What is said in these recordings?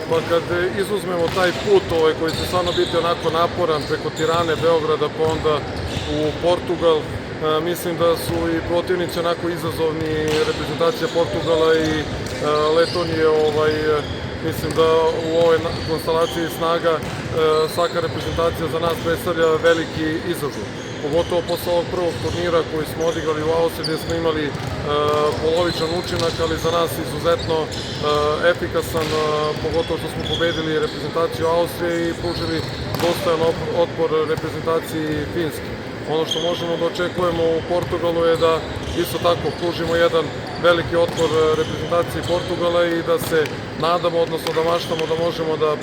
Pa kad izuzmemo taj put koji će stvarno biti onako naporan preko Tirane, Beograda pa onda u Portugal, mislim da su i protivnici onako izazovni, reprezentacija Portugala i Letonije. Mislim da u ovoj konstelaciji snaga svaka reprezentacija za nas predstavlja veliki izazov. Pogotovo posle ovog prvog turnira koji smo odigrali u Austriji gde smo imali polovičan učinak, ali za nas izuzetno efikasan, pogotovo što smo pobedili reprezentaciju Austrije i pružili dostajan otpor reprezentaciji Finske. Ono što možemo da očekujemo u Portugalu je da isto tako pružimo jedan veliki otpor reprezentaciji Portugala i da se nadamo, odnosno da maštamo da možemo da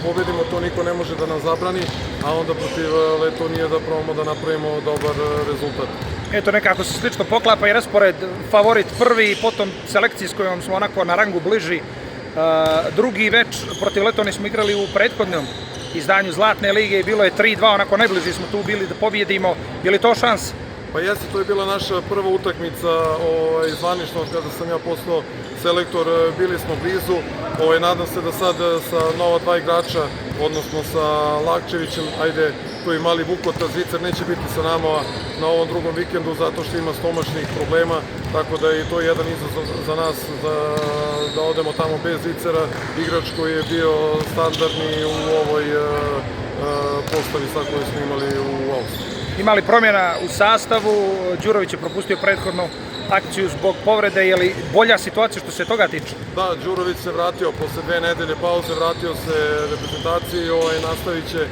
pobedimo, to niko ne može da nam zabrani, a onda protiv Letonije da probamo da napravimo dobar rezultat. Eto, nekako se slično poklapa i raspored, favorit prvi i potom selekciji s kojom smo onako na rangu bliži. Drugi već protiv Letonije smo igrali u prethodnom izdanju Zlatne lige i bilo je 3-2, onako najbliži smo tu bili da pobjedimo. Je li to šans? Pa jeste, to je bila naša prva utakmica zvanično kada sam ja postao selektor, bili smo blizu. Nadam se da sad sa nova dva igrača, odnosno sa Lakčevićem, ajde, tu i mali Vukota, Zvicer neće biti sa nama na ovom drugom vikendu zato što ima stomačnih problema, tako da je i to jedan izazov za nas da odemo tamo bez Zvicera, igrač koji je bio standardni u ovoj postavi sad koju smo imali u Austriji. Imali promjena u sastavu, Đurović je propustio prethodnu akciju zbog povrede, je li bolja situacija što se toga tiče? Da, Đurović se vratio posle 2 nedelje pauze, vratio se reprezentaciji, nastavit će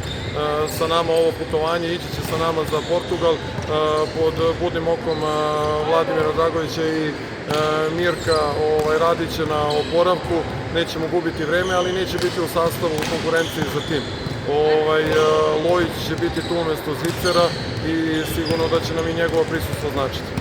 sa nama ovo putovanje, ići će sa nama za Portugal pod budnim okom Vladimira Dragovića i Mirka, radit će na oporavku, nećemo gubiti vreme, ali neće biti u sastavu u konkurenciji za tim. Lojić će biti tu umesto Zvicera i sigurno da će nam i njegovo prisustvo značiti.